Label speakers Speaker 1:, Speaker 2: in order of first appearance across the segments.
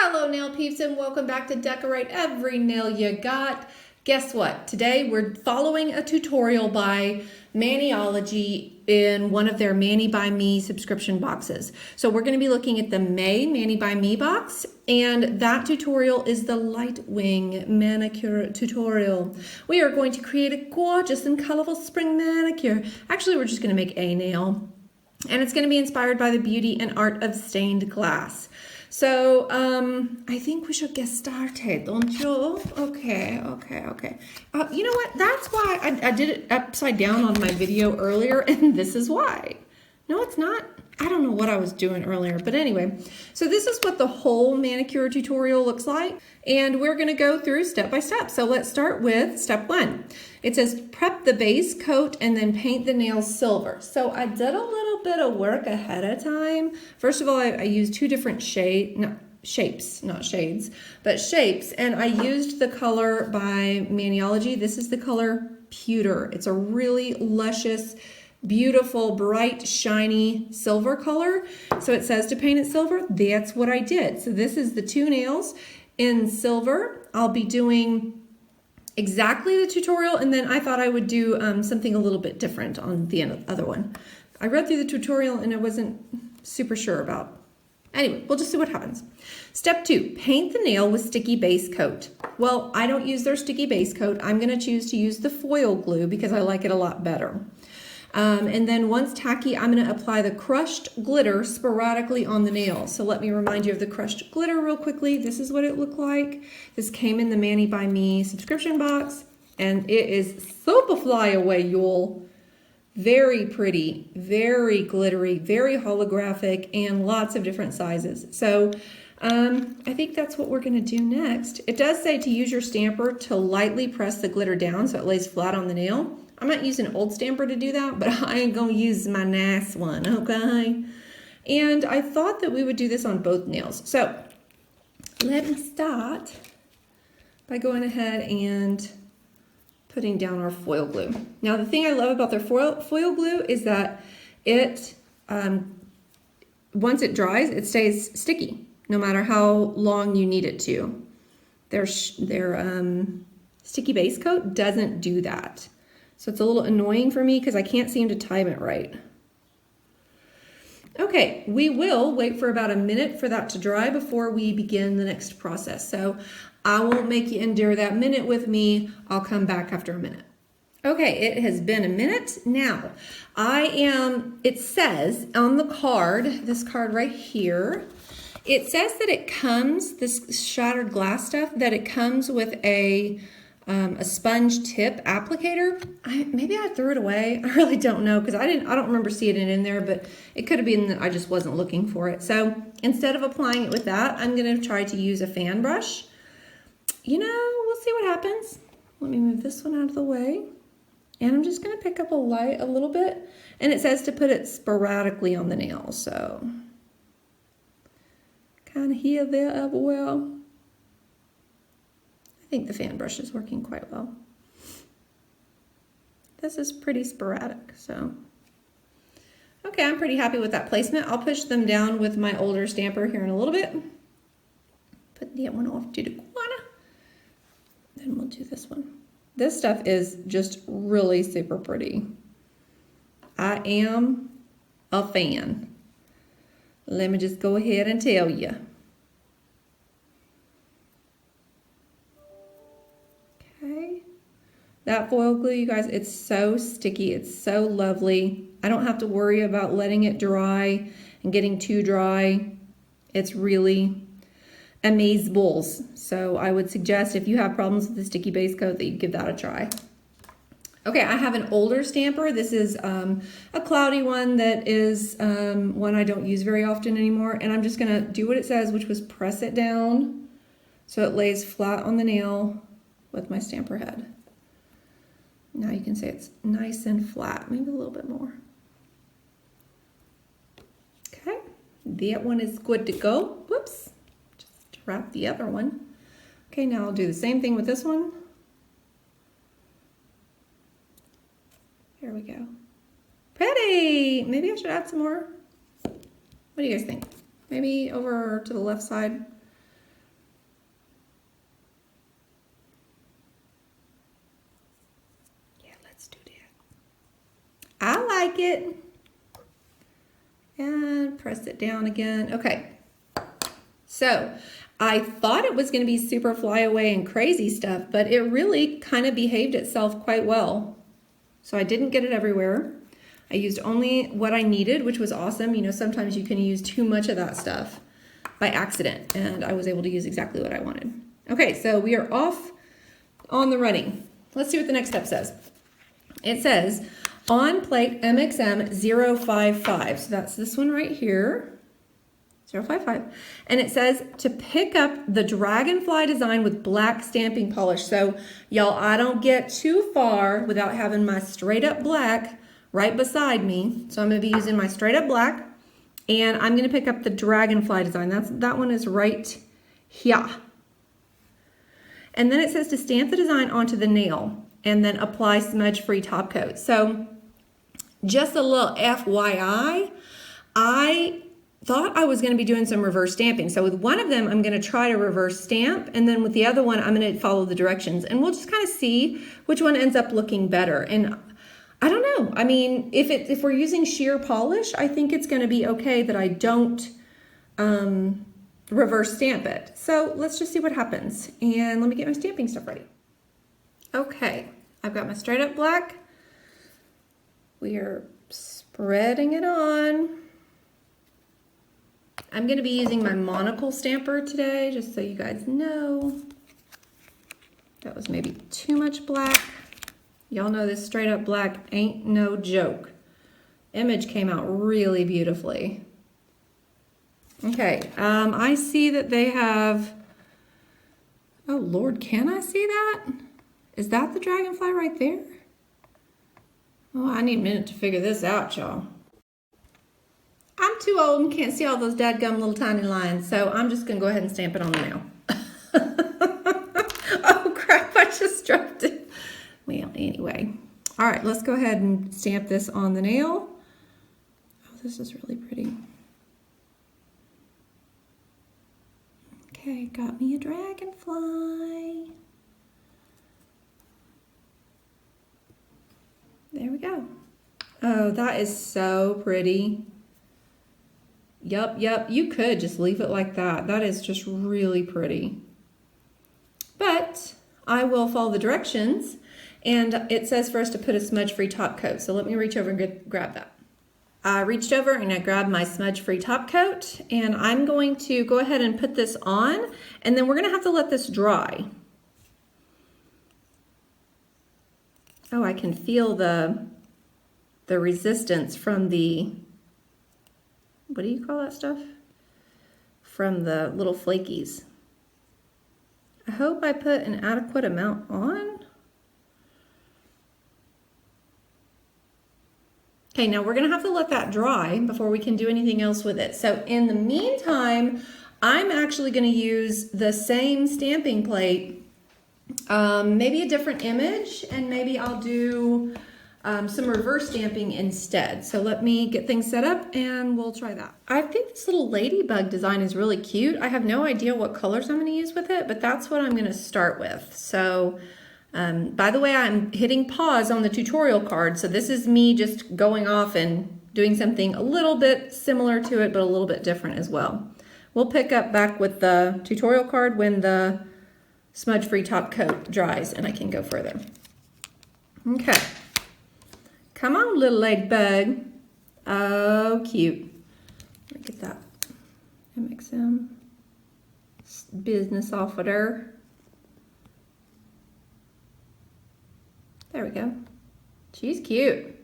Speaker 1: Hello nail peeps and welcome back to Decorate Every Nail You Got. Guess what? Today we're following a tutorial by Maniology in one of their Mani by Me subscription boxes. So we're going to be looking at the May Mani by Me box, and that tutorial is the Light Wing Manicure tutorial. We are going to create a gorgeous and colorful spring manicure. Actually, we're just going to make a nail, and it's going to be inspired by the beauty and art of stained glass. So, I think we should get started, don't you? Okay. You know what? That's why I did it upside down on my video earlier, and this is why. No, it's not. I don't know what I was doing earlier, but anyway. So this is what the whole manicure tutorial looks like, and we're going to go through step by step. So let's start with step 1. It says prep the base coat and then paint the nails silver. So I did a little bit of work ahead of time. First of all, I used two different shapes, not shades, but shapes, and I used the color by Maniology. This is the color Pewter. It's a really luscious, beautiful, bright, shiny silver color. So it says to paint it silver. That's what I did. So this is the two nails in silver. I'll be doing exactly the tutorial, and then I thought I would do something a little bit different on the other one. I read through the tutorial and I wasn't super sure about. Anyway, we'll just see what happens. Step 2, paint the nail with sticky base coat. Well, I don't use their sticky base coat. I'm going to choose to use the foil glue because I like it a lot better. And then once tacky, I'm going to apply the crushed glitter sporadically on the nail. So let me remind you of the crushed glitter real quickly. This is what it looked like. This came in the Mani by Me subscription box, and it is super fly away, y'all. Very pretty, very glittery, very holographic, and lots of different sizes. So I think that's what we're going to do next. It does say to use your stamper to lightly press the glitter down so it lays flat on the nail. I might use an old stamper to do that, but I ain't going to use my nice one, okay? And I thought that we would do this on both nails. So let me start by going ahead and putting down our foil glue. Now, the thing I love about their foil glue is that it, once it dries, it stays sticky, no matter how long you need it to. Their sticky base coat doesn't do that. So it's a little annoying for me because I can't seem to time it right. Okay, we will wait for about a minute for that to dry before we begin the next process. So I won't make you endure that minute with me. I'll come back after a minute. Okay, it has been a minute. Now, it says on the card, this card right here, it says that it comes, this shattered glass stuff, that it comes with a sponge tip applicator. Maybe I threw it away. I really don't know because I don't remember seeing it in there, but it could have been that I just wasn't looking for it. So instead of applying it with that, I'm going to try to use a fan brush. You know, we'll see what happens. Let me move this one out of the way. And I'm just going to pick up a little bit. And it says to put it sporadically on the nail. So kind of here, there, everywhere. I think the fan brush is working quite well. This is pretty sporadic, so. Okay, I'm pretty happy with that placement. I'll push them down with my older stamper here in a little bit. Put that one off to the corner. Then we'll do this one. This stuff is just really super pretty. I am a fan. Let me just go ahead and tell you. That foil glue, you guys, it's so sticky. It's so lovely. I don't have to worry about letting it dry and getting too dry. It's really amazeballs. So I would suggest if you have problems with the sticky base coat that you give that a try. Okay, I have an older stamper. This is a cloudy one that is one I don't use very often anymore. And I'm just gonna do what it says, which was press it down so it lays flat on the nail with my stamper head. Now you can say it's nice and flat, maybe a little bit more. Okay, that one is good to go. Whoops, just wrap the other one. Okay, now I'll do the same thing with this one. Here we go. Pretty, maybe I should add some more. What do you guys think? Maybe over to the left side. like it. And press it down again. Okay. So I thought it was going to be super flyaway and crazy stuff, but it really kind of behaved itself quite well. So I didn't get it everywhere. I used only what I needed, which was awesome. You know, sometimes you can use too much of that stuff by accident, and I was able to use exactly what I wanted. Okay, so we are off on the running. Let's see what the next step says. It says, on plate MXM055, so that's this one right here, 055, and it says to pick up the dragonfly design with black stamping polish. So y'all, I don't get too far without having my straight up black right beside me. So I'm going to be using my straight up black, and I'm going to pick up the dragonfly design. That one is right here. And then it says to stamp the design onto the nail and then apply smudge-free top coat. So just a little FYI, I thought I was going to be doing some reverse stamping. So with one of them, I'm going to try to reverse stamp, and then with the other one, I'm going to follow the directions, and we'll just kind of see which one ends up looking better. And I don't know. I mean, if we're using sheer polish, I think it's going to be okay that I don't reverse stamp it. So let's just see what happens. And let me get my stamping stuff ready. Okay, I've got my straight up black. We are spreading it on. I'm going to be using my monocle stamper today, just so you guys know. That was maybe too much black. Y'all know this straight up black ain't no joke. Image came out really beautifully. Okay, I see that they have, oh Lord, can I see that? Is that the dragonfly right there? Oh, I need a minute to figure this out, y'all. I'm too old and can't see all those dadgum little tiny lines, so I'm just gonna go ahead and stamp it on the nail. Oh crap, I just dropped it. Well, anyway. All right, let's go ahead and stamp this on the nail. Oh, this is really pretty. Okay, got me a dragonfly. There we go. Oh, that is so pretty. Yep, you could just leave it like that. That is just really pretty. But I will follow the directions, and it says for us to put a smudge-free top coat. So let me reach over and grab that. I reached over and I grabbed my smudge-free top coat, and I'm going to go ahead and put this on, and then we're gonna have to let this dry. Oh, I can feel the resistance from the, what do you call that stuff? From the little flakies. I hope I put an adequate amount on. Okay, now we're gonna have to let that dry before we can do anything else with it. So in the meantime, I'm actually gonna use the same stamping plate, maybe a different image, and maybe I'll do some reverse stamping instead. So let me get things set up and we'll try that. I think this little ladybug design is really cute. I have no idea what colors I'm gonna use with it, but that's what I'm gonna start with. So by the way, I'm hitting pause on the tutorial card. So this is me just going off and doing something a little bit similar to it, but a little bit different as well. We'll pick up back with the tutorial card when the smudge-free top coat dries and I can go further. Okay. Come on, little ladybug. Oh, cute. Let me get that MXM business off of there. There we go. She's cute.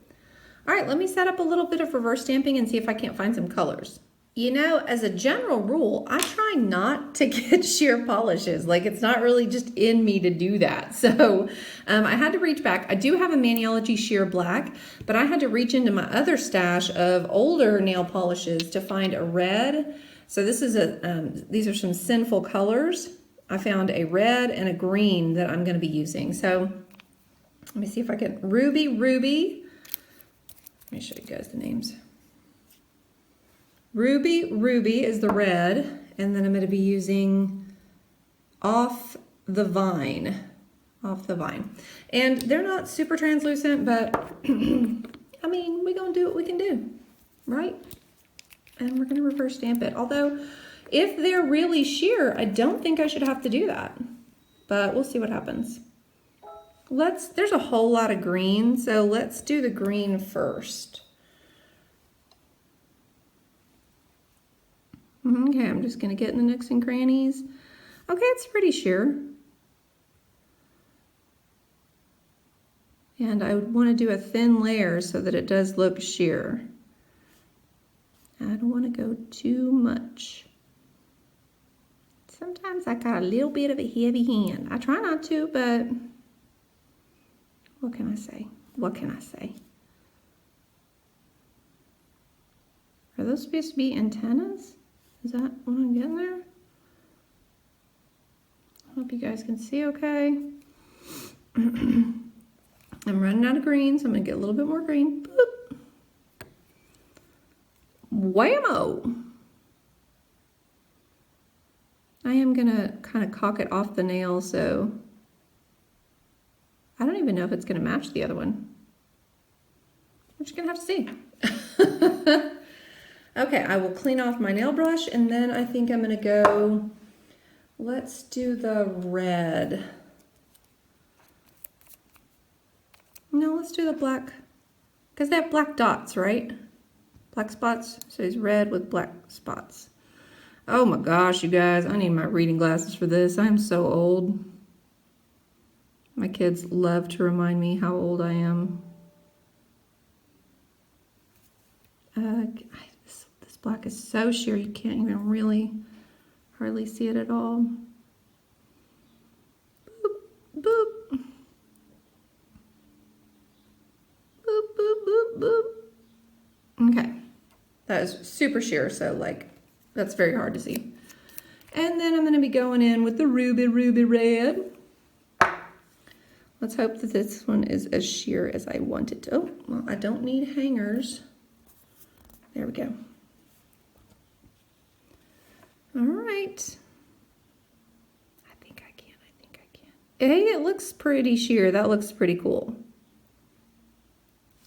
Speaker 1: All right, let me set up a little bit of reverse stamping and see if I can't find some colors. You know, as a general rule, I try not to get sheer polishes. Like, it's not really just in me to do that. So I had to reach back. I do have a Maniology sheer black, but I had to reach into my other stash of older nail polishes to find a red. So this is these are some Sinful colors. I found a red and a green that I'm going to be using. So let me see if I can. Ruby. Let me show you guys the names. Ruby is the red, and then I'm going to be using Off the Vine. And they're not super translucent, but I mean, we're going to do what we can do, right? And we're going to reverse stamp it. Although, if they're really sheer, I don't think I should have to do that. But we'll see what happens. There's a whole lot of green, so let's do the green first. Okay, I'm just going to get in the nooks and crannies. Okay, it's pretty sheer. And I would want to do a thin layer so that it does look sheer. I don't want to go too much. Sometimes I got a little bit of a heavy hand. I try not to, but what can I say? What can I say? Are those supposed to be antennas? Is that what I'm getting there? Hope you guys can see okay. I'm running out of green, so I'm gonna get a little bit more green. Boop. Whammo! I am gonna kind of caulk it off the nail, so I don't even know if it's gonna match the other one. We're just gonna have to see. Okay, I will clean off my nail brush, and then I think I'm gonna go, let's do the red. No, let's do the black, because they have black dots, right? Black spots, so it's red with black spots. Oh my gosh, you guys, I need my reading glasses for this. I'm so old. My kids love to remind me how old I am. This black is so sheer you can't even really hardly see it at all. Boop, boop. Boop, boop, boop, boop. Okay, that is super sheer, so like, that's very hard to see. And then I'm gonna be going in with the ruby red. Let's hope that this one is as sheer as I want it to. Oh, well, I don't need hangers. There we go. All right. I think I can. Hey, it looks pretty sheer. That looks pretty cool.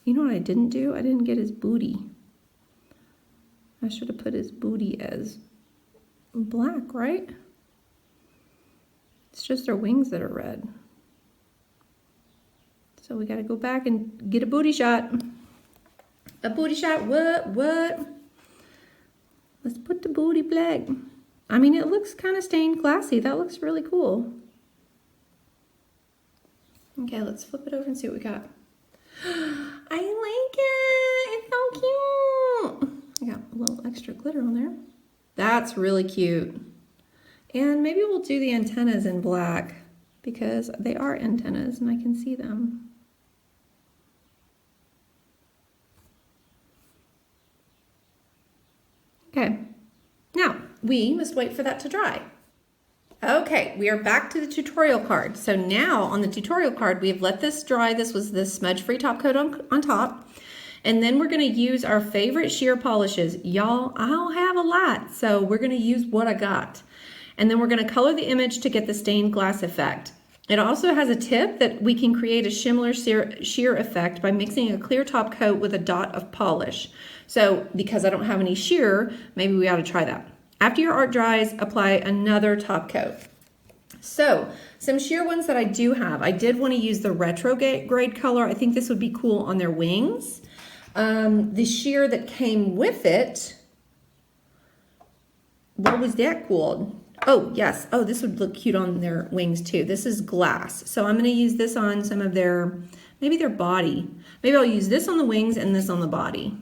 Speaker 1: You know what I didn't do? I didn't get his booty. I should have put his booty as black, right? It's just our wings that are red. So we gotta go back and get a booty shot. A booty shot, what? Let's put the booty black. I mean, it looks kind of stained glassy. That looks really cool. Okay, let's flip it over and see what we got. I like it, it's so cute. I got a little extra glitter on there. That's really cute. And maybe we'll do the antennas in black because they are antennas and I can see them. Okay, now we must wait for that to dry. Okay, we are back to the tutorial card. So now on the tutorial card, we have let this dry. This was the smudge-free top coat on top. And then we're gonna use our favorite sheer polishes. Y'all, I don't have a lot, so we're gonna use what I got. And then we're gonna color the image to get the stained glass effect. It also has a tip that we can create a similar sheer effect by mixing a clear top coat with a dot of polish. So because I don't have any sheer, maybe we ought to try that. After your art dries, apply another top coat. So some sheer ones that I do have, I did want to use the retrograde color. I think this would be cool on their wings. The sheer that came with it, what was that called? Oh, yes. Oh, this would look cute on their wings too. This is glass. So I'm going to use this on some of their, maybe their body. Maybe I'll use this on the wings and this on the body.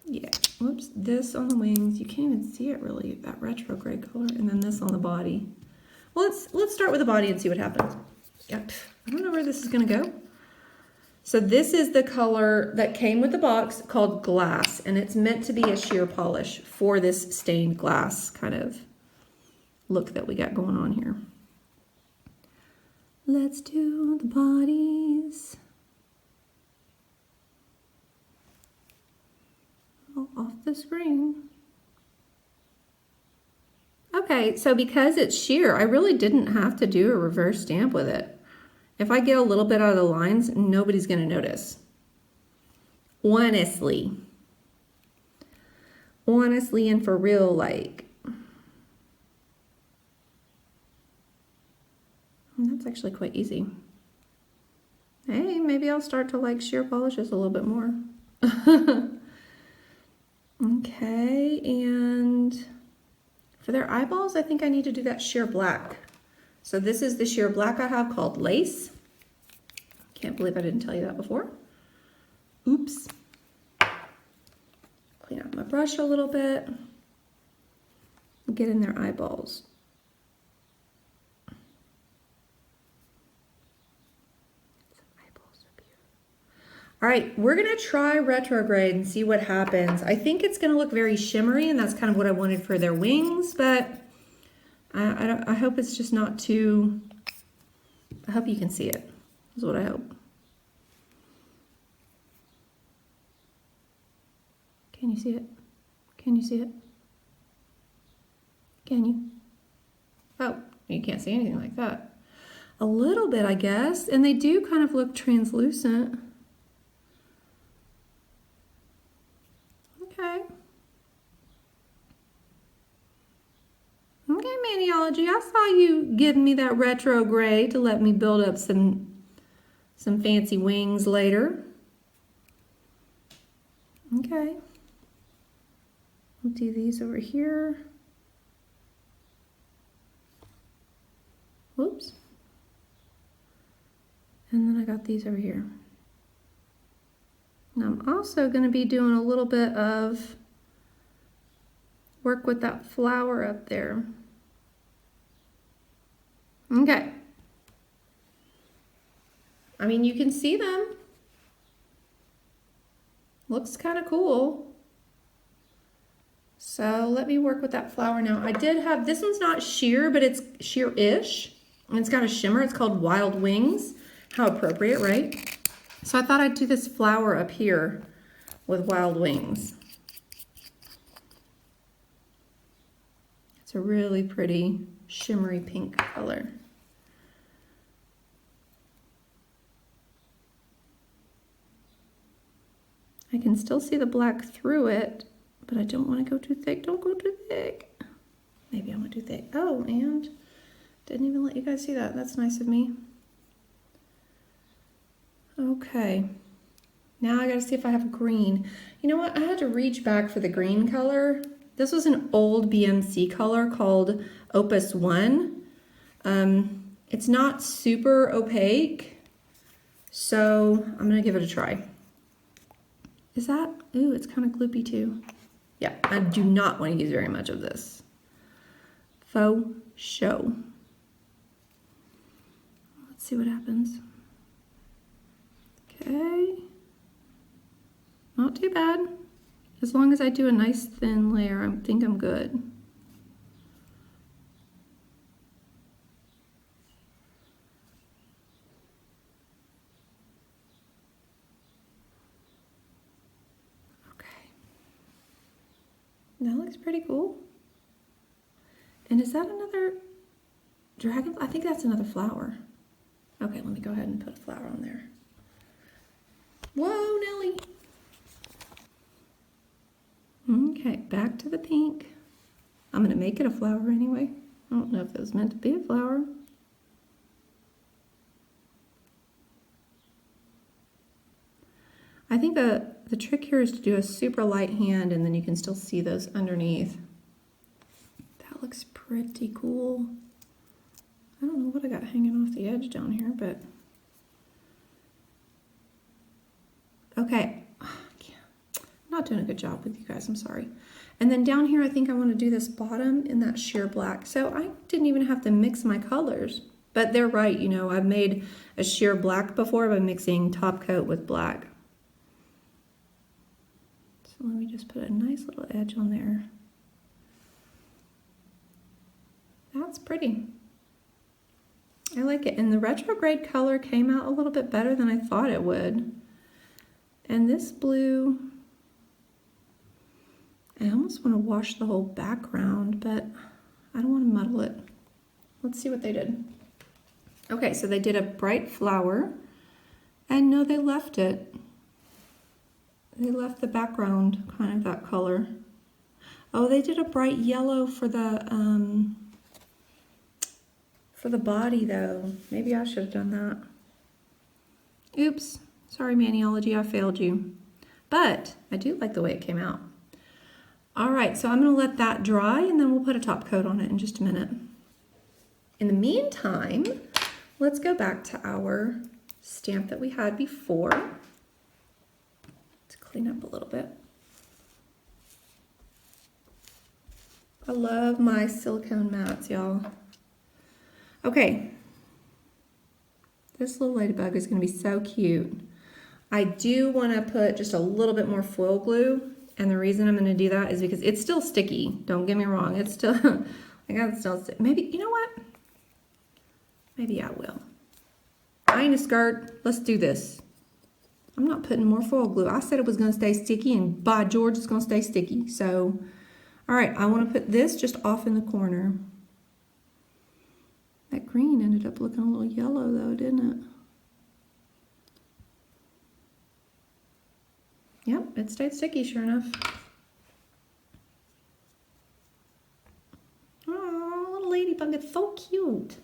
Speaker 1: Yeah, whoops, this on the wings. You can't even see it really, that retrograde color, and then this on the body. Well, let's start with the body and see what happens. Yep, I don't know where this is gonna go. So this is the color that came with the box called Glass, and it's meant to be a sheer polish for this stained glass kind of look that we got going on here. Let's do the bodies. Oh, off the screen. Okay, so because it's sheer, I really didn't have to do a reverse stamp with it. If I get a little bit out of the lines, nobody's gonna notice. honestly and for real, like, that's actually quite easy. Hey, maybe I'll start to like sheer polishes a little bit more. Okay, and for their eyeballs, I think I need to do that sheer black. So this is the sheer black I have called Lace. Can't believe I didn't tell you that before. Oops. Clean out my brush a little bit. Get in their eyeballs. All right, we're gonna try retrograde and see what happens. I think it's gonna look very shimmery, and that's kind of what I wanted for their wings, but I hope it's just not too, I hope you can see it, is what I hope. Can you see it? Can you see it? Can you? Oh, you can't see anything like that. A little bit, I guess, and they do kind of look translucent. Okay. Okay, Maniology, I saw you giving me that retro gray to let me build up some fancy wings later. Okay. We'll do these over here. Whoops. And then I got these over here. Now I'm also going to be doing a little bit of work with that flower up there. Okay. I mean, you can see them. Looks kind of cool. So let me work with that flower now. I did have, this one's not sheer, but it's sheer-ish. And it's got a shimmer. It's called Wild Wings. How appropriate, right? So I thought I'd do this flower up here with Wild Wings. It's a really pretty shimmery pink color. I can still see the black through it, but I don't want to go too thick. Don't go too thick. Maybe I went too thick. Oh, and didn't even let you guys see that. That's nice of me. Okay. Now I gotta see if I have green. You know what? I had to reach back for the green color. This was an old BMC color called Opus 1. It's not super opaque, so I'm gonna give it a try. Is that? Ooh, it's kind of gloopy too. Yeah, I do not want to use very much of this. Faux show. Let's see what happens. Okay. Not too bad. As long as I do a nice thin layer, I think I'm good. That looks pretty cool. And is that another dragon? I think that's another flower. Okay, let me go ahead and put a flower on there. Whoa, Nelly. Okay, back to the pink. I'm gonna make it a flower anyway. I don't know if it was meant to be a flower. I think the trick here is to do a super light hand, and then you can still see those underneath. That looks pretty cool. I don't know what I got hanging off the edge down here, but okay. I'm not doing a good job with you guys, I'm sorry. And then down here, I think I want to do this bottom in that sheer black. So I didn't even have to mix my colors, but they're right. You know, I've made a sheer black before by mixing top coat with black. So let me just put a nice little edge on there. That's pretty. I like it. And the retrograde color came out a little bit better than I thought it would. And this blue, I almost want to wash the whole background, but I don't want to muddle it. Let's see what they did. Okay, so they did a bright flower, and no, they left it. they left the background kind of that color. Oh, they did a bright yellow for the body though. Maybe I should have done that. Oops, sorry Maniology, I failed you. But I do like the way it came out. All right, so I'm gonna let that dry and then we'll put a top coat on it in just a minute. In the meantime, let's go back to our stamp that we had before. Let's clean up a little bit. I love my silicone mats, y'all. Okay, this little ladybug is gonna be so cute. I do wanna put just a little bit more foil glue, and the reason I'm gonna do that is because it's still sticky. Don't get me wrong, it's still, I got it still sticky. Maybe, you know what? Maybe I will. I ain't a skirt, let's do this. I'm not putting more foil glue. I said it was gonna stay sticky, and by George, it's gonna stay sticky. So, all right, I wanna put this just off in the corner. That green ended up looking a little yellow though, didn't it? Yep, it stayed sticky, sure enough. Oh, little ladybug, it's so cute.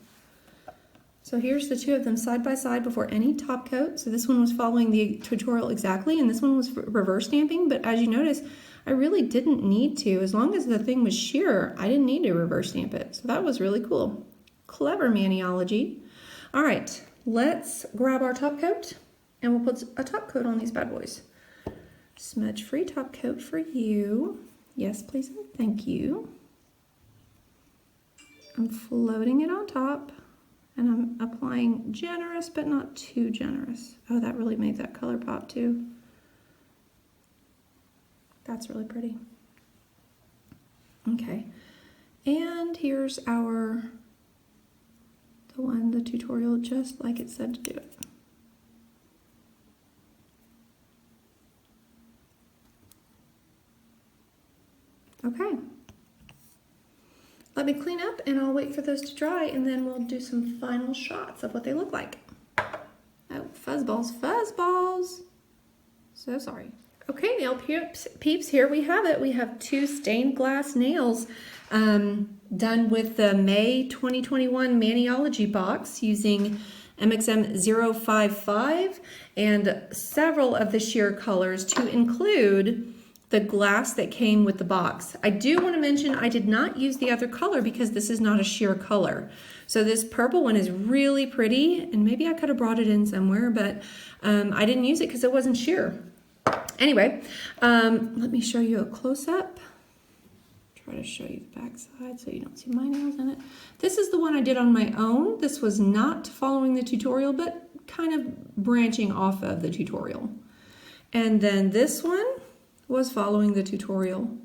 Speaker 1: So here's the two of them side by side before any top coat. So this one was following the tutorial exactly, and this one was reverse stamping, but as you notice, I really didn't need to. As long as the thing was sheer, I didn't need to reverse stamp it. So that was really cool. Clever Maniology. All right, let's grab our top coat and we'll put a top coat on these bad boys. Smudge free top coat for you. Yes, please, thank you. I'm floating it on top and I'm applying generous but not too generous. Oh, that really made that color pop too. That's really pretty. Okay, and here's the tutorial just like it said to do it. Okay, let me clean up and I'll wait for those to dry and then we'll do some final shots of what they look like. Oh, fuzzballs, fuzzballs. So sorry. Okay, nail peeps, here we have it. We have two stained glass nails done with the May 2021 Maniology box using MXM055 and several of the sheer colors to include the glass that came with the box. I do want to mention I did not use the other color because this is not a sheer color. So this purple one is really pretty, and maybe I could have brought it in somewhere, but I didn't use it because it wasn't sheer. Anyway, let me show you a close-up. Try to show you the back side so you don't see my nails in it. This is the one I did on my own. This was not following the tutorial, but kind of branching off of the tutorial. And then this one was following the tutorial.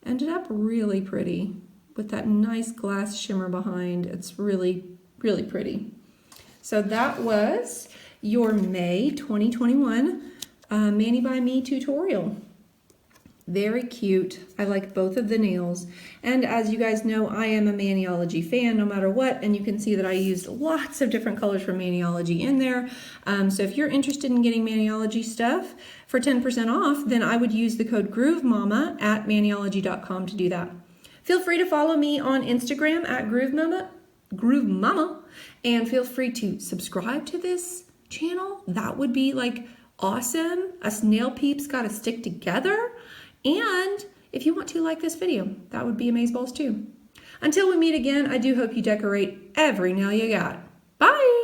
Speaker 1: Ended up really pretty with that nice glass shimmer behind. It's really, really pretty. So that was your May 2021 Mani by Me tutorial. Very cute. I like both of the nails. And as you guys know, I am a Maniology fan no matter what, and you can see that I used lots of different colors from Maniology in there. So if you're interested in getting Maniology stuff for 10% off, then I would use the code GrooveMama at maniology.com to do that. Feel free to follow me on Instagram at GrooveMama, and feel free to subscribe to this channel. That would be like awesome. Us nail peeps gotta stick together. And if you want to like this video, that would be amazeballs too. Until we meet again, I do hope you decorate every nail you got. Bye!